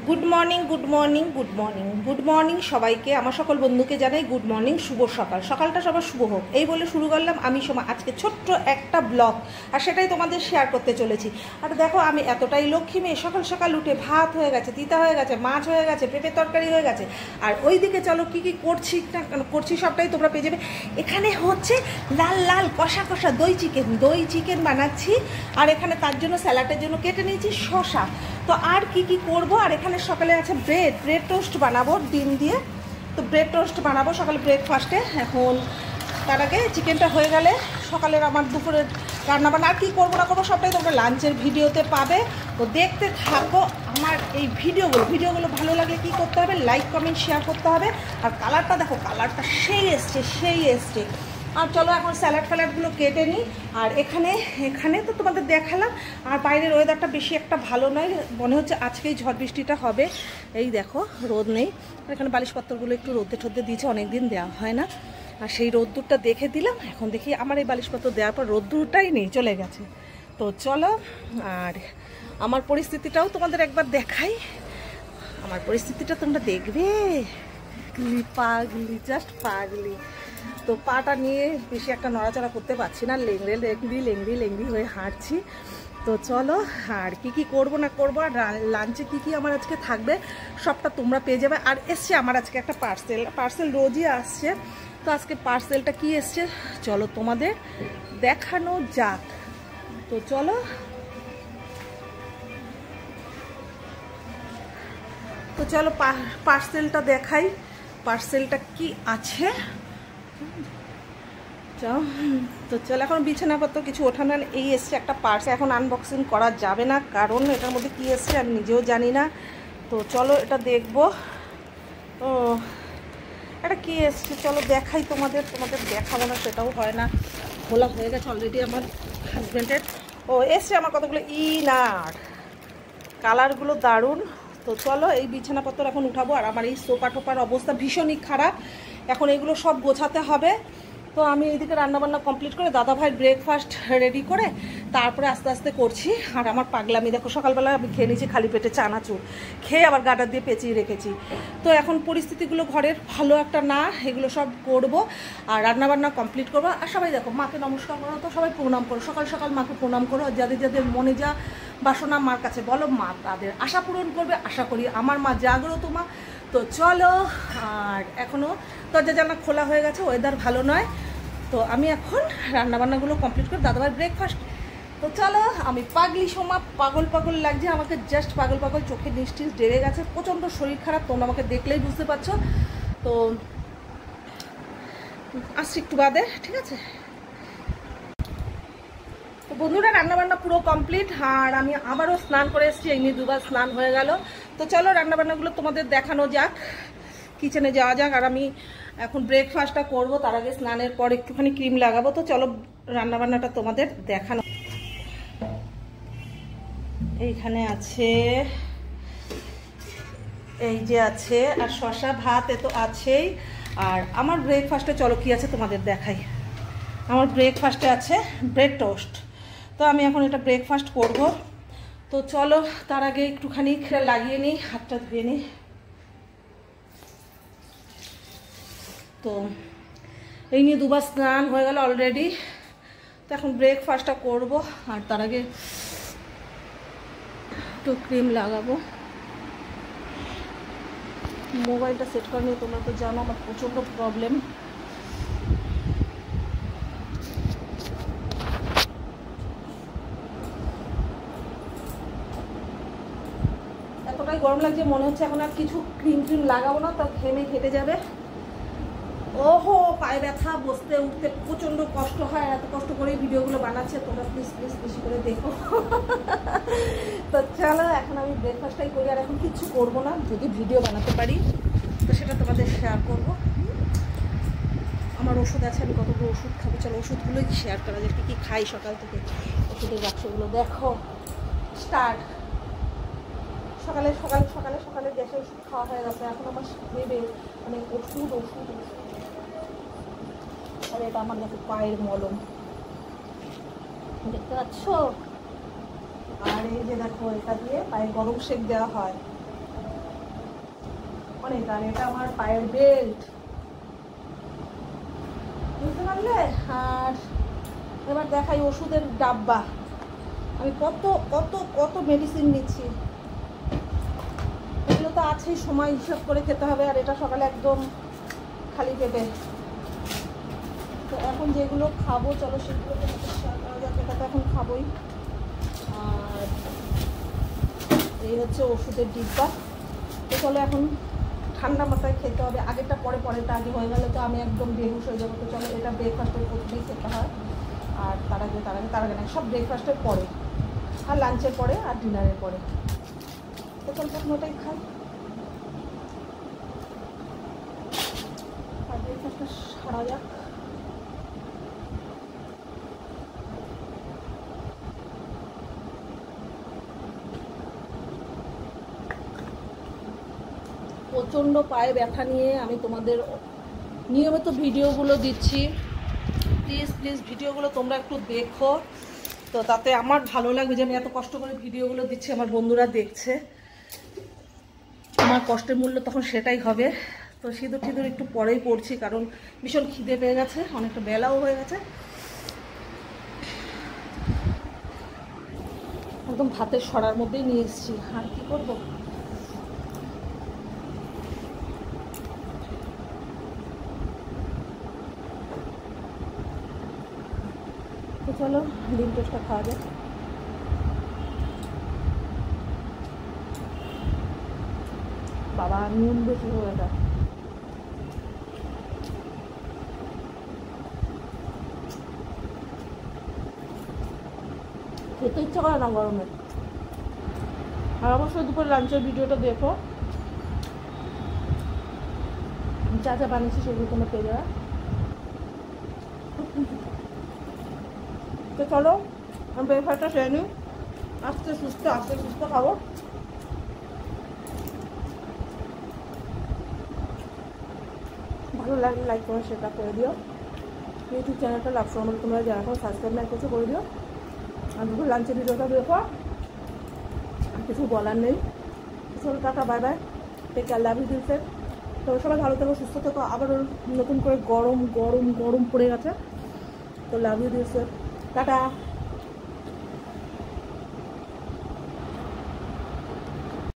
Good morning good morning good morning good morning সবাইকে, আমার সকল বন্ধুকে জানাই গুড মর্নিং, শুভ সকাল। সকালটা সবার শুভ হোক এই বলে শুরু করলাম আমি সোমা আজকে ছোট্ট একটা ব্লগ, আর সেটাই তোমাদের শেয়ার করতে চলেছি। আর দেখো আমি এতটাই লক্ষ্মী মেয়ে, সকাল সকাল উঠে ভাত হয়ে গেছে, তিতা হয়ে গেছে, মাছ হয়ে গেছে, পেঁপের তরকারি হয়ে গেছে। আর ওইদিকে চলো কী কী করছি সবটাই তোমরা পেয়ে যাবে। এখানে হচ্ছে লাল লাল কষা কষা দই চিকেন বানাচ্ছি। আর এখানে তার জন্য স্যালাডের জন্য কেটে নিয়েছি শসা। তো আর কি কি করব, আর এখানে সকালে আছে ব্রেড টোস্ট বানাবো ডিম দিয়ে। তো ব্রেড টোস্ট বানাবো সকালে ব্রেকফাস্টে। এখন তার আগে চিকেনটা হয়ে গেলে সকালের আমার দুপুরের রান্নাবান্না আর কী করবো না করবো সবটাই তোমরা লাঞ্চের ভিডিওতে পাবে। তো দেখতে থাকো আমার এই ভিডিওগুলো ভালো লাগলে কী করতে হবে, লাইক কমেন্ট শেয়ার করতে হবে। আর কালারটা দেখো, কালারটা সেই এসছে। আর চলো এখন স্যালাডগুলো কেটে নিই। আর এখানে তো তোমাদের দেখালাম। আর বাইরের ওয়েদারটা বেশি একটা ভালো নয়, মনে হচ্ছে আজকেই ঝড় বৃষ্টিটা হবে। এই দেখো রোদ নেই, এখানে বালিশপত্রগুলো একটু রোদে দিয়েছে, অনেক দিন দেওয়া হয় না। আর সেই রোদ্দুরটা দেখে দিলাম। এখন দেখি আমার এই বালিশপত্র দেওয়ার পর রোদ্দুরটাই নেই, চলে গেছে। তো চলো আর আমার পরিস্থিতিটাও তোমাদের একবার দেখাই। আমার পরিস্থিতিটা তোমরা দেখবে, পাগলি, জাস্ট পাগলি। তো পাটা নিয়ে বেশি একটা নড়াচড়া করতে পারছি না, লেংড়ি হয়ে হাঁটছি। তো চলো আর কি করব না করবো, আর লাঞ্চে কি আমার আজকে থাকবে সবটা তোমরা পেয়ে যাবে। আর এসছে আমার আজকে একটা পার্সেল রোজই আসছে। তো আজকে পার্সেলটা কি এসছে চলো তোমাদের দেখানো যাক। তো চলো পার্সেলটা দেখাই, পার্সেলটা কি আছে। তো চলো এখন বিছানাপত্র কিছু ওঠানো, এই এসছে একটা পার্স। এখন আনবক্সিং করা যাবে না, কারণ এটার মধ্যে কি এসছে আমি নিজেও জানি না। তো চলো এটা দেখবো। ও এটা কি এসছে চলো দেখাই তোমাদের দেখাবো না সেটাও হয় না, খোলা হয়ে গেছে অলরেডি আমার হাজব্যান্ডের। ও এসছে আমার কতগুলো ইনার, কালারগুলো দারুণ। তো চলো এই বিছানাপত্র এখন উঠাবো। আর আমার এই সোফা টোপার অবস্থা ভীষণই খারাপ, এখন এগুলো সব গোছাতে হবে। তো আমি এইদিকে রান্নাবান্না কমপ্লিট করে দাদাভাইয়ের ব্রেকফাস্ট রেডি করে তারপরে আস্তে আস্তে করছি। আর আমার পাগলামি দেখো, সকালবেলা আমি খেয়ে নিয়েছি খালি পেটে চানাচুর, খেয়ে আবার গাডার দিয়ে পেঁচিয়ে রেখেছি। তো এখন পরিস্থিতিগুলো ঘরের ভালো একটা না, এগুলো সব করব আর রান্নাবান্না কমপ্লিট করবো। আর সবাই দেখো মাকে নমস্কার করো, তো সবাই প্রণাম করো, সকাল সকাল মাকে প্রণাম করো। যাদের মনে যা বাসনা মার কাছে বলো, মা তাদের আশা পূরণ করবে আশা করি। আমার মা জাগ্রত মা। তো চলো আর এখনও দরজা জানলা খোলা হয়ে গেছে, ওয়েদার ভালো নয়। তো আমি এখন রান্নাবান্নাগুলো কমপ্লিট করে দাদাভাই ব্রেকফাস্ট। তো চলো আমি পাগলি সোমা, পাগল লাগছে আমাকে, জাস্ট পাগল চোখের নিশ্চিত ডেরে গেছে, প্রচণ্ড শরীর খারাপ, তোমরা আমাকে দেখলেই বুঝতে পারছো। তো আসছি একটু বাদে, ঠিক আছে। তো বন্ধুরা রান্নাবান্না পুরো কমপ্লিট, আর আমি আবারও স্নান করে এসেছি, এই নিয়ে দুবার স্নান হয়ে গেল। তো চলো রান্নাবান্নাগুলো তোমাদের দেখানো যাক, কিচেনে যাওয়া যাক। আর আমি এখন ব্রেকফাস্টটা করব, তার আগে স্নানের পর একটুখানি ক্রিম লাগাবো। তো চলো রান্নাবান্নাটা তোমাদের দেখানো। এইখানে আছে, এই যে আছে, আর শসা ভাত এ তো আছেই। আর আমার ব্রেকফাস্টে চলো কি আছে তোমাদের দেখাই। আমার ব্রেকফাস্টে আছে ব্রেড টোস্ট। তো আমি এখন এটা ব্রেকফাস্ট করব। তো চলো তার আগে একটুখানি লাগিয়ে নিই, হাতটা ধুয়ে নিই। তো এই নিয়ে দুবার স্নান হয়ে গেল অলরেডি। তো এখন ব্রেকফাস্টটা করব, আর তার আগে একটু ক্রিম লাগাবো। মোবাইলটা সেট করে নিয়ে, তোমরা তো জানো আমার প্রচণ্ড প্রবলেম। এতটাই গরম লাগছে, মনে হচ্ছে এখন আর কিছু ক্রিম লাগাবো না, তো ঘেমে ঘেটে যাবে। ওহো পায়ে ব্যথা, বসতে উঠতে প্রচণ্ড কষ্ট হয়, এত কষ্ট করেই ভিডিওগুলো বানাচ্ছে, তোমরা প্লিজ বেশি করে দেখো। তো চলো এখন আমি ব্রেকফাস্টটাই করি, আর এখন কিছু করবো না, যদি ভিডিও বানাতে পারি তো সেটা তোমাদের শেয়ার করব। আমার ওষুধ আছে, আমি কতগুলো ওষুধ খাবো, চলো ওষুধগুলোই শেয়ার করা যায়, কী খাই সকাল থেকে। ওষুধের বাক্সগুলো দেখো, স্টার্ট সকালে গ্যাসের ওষুধ খাওয়া হয়ে গেছে, এখন আমার ভেবে মানে ওষুধ। আর এটা আমার নাকি পায়ের মলম, দেখতে পাচ্ছ। আর এই যে দেখো, এটা দিয়ে পায়ে গরম সেক দেওয়া হয়। অনেক। আর এটা আমার পায়ের বেল্ট, বুঝতে পারলে। আর এবার দেখাই ওষুধের ডাব্বা। আমি কত কত কত মেডিসিন নিচ্ছি, এগুলো তো আছেই, সময় হিসাব করে খেতে হবে। আর এটা সকালে একদম খালি পেটে। তো এখন যেগুলো খাবো চলো সেগুলো এটা তো এখন খাবোই। আর এই হচ্ছে ওষুধের ডিব্বা। তো চলো এখন ঠান্ডা মাথায় খেতে হবে, আগেরটা পরে, পরেরটা আগে হয়ে গেলে তো আমি একদম বেহুশ হয়ে যাবো। তো চলো এটা ব্রেকফাস্টের প্রথমেই খেতে হয়। আর তার আগে না, সব ব্রেকফাস্টের পরে, আর লাঞ্চের পরে, আর ডিনারের পরে। তো চলো প্রথম ওটাই খাই, আর ব্রেকফাস্টটা সারা যাক। প্রচণ্ড পায়ে ব্যথা নিয়ে আমি তোমাদের নিয়মিত ভিডিওগুলো দিচ্ছি। প্লিজ প্লিজ ভিডিওগুলো তোমরা একটু দেখো, তো তাতে আমার ভালো লাগবে যে আমি এত কষ্ট করে ভিডিওগুলো দিচ্ছি, আমার বন্ধুরা দেখছে। আমার কষ্টের মূল্য তখন সেটাই হবে। তো সিঁদুর টিঁদুর একটু পরেই পড়ছি, কারণ ভীষণ খিদে পেয়ে গেছে, অনেকটা বেলাও হয়ে গেছে। একদম ভাতের সরার মধ্যেই নিয়ে এসেছি, আর কি করবো। তো চলো ডিম টোস্টটা খাওয়া যায়। বাবা নুন বেশি হয়ে যায়। খেতে ইচ্ছা করে না গরমে। আর অবশ্যই দুপুরে লাঞ্চের ভিডিওটা দেখো, যা যা বানিয়েছি সেগুলো তোমরা পেয়ে যাবে। তো চলো আমি ব্রেকফাস্টটা সেরে নিই, আস্তে সুস্থ খাবো। ভালো লাগলে লাইক করে সেটা করে দিও। ইউটিউব চ্যানেলটা লাভ সম্বন্ধে তোমরা যারা এখন সাবস্ক্রাইব না করছো করে দিও। আর দুপুর লাঞ্চের ভিডিওটা দেখো, কিছু বলার নেই। চলো tata, bye bye, take care, love you দিলসে। তো সবাই ভালো থেকো, সুস্থ থেকো। আবারও নতুন করে গরম গরম গরম পড়ে গেছে। তো লাভ ইউ দিলসে, টাটা।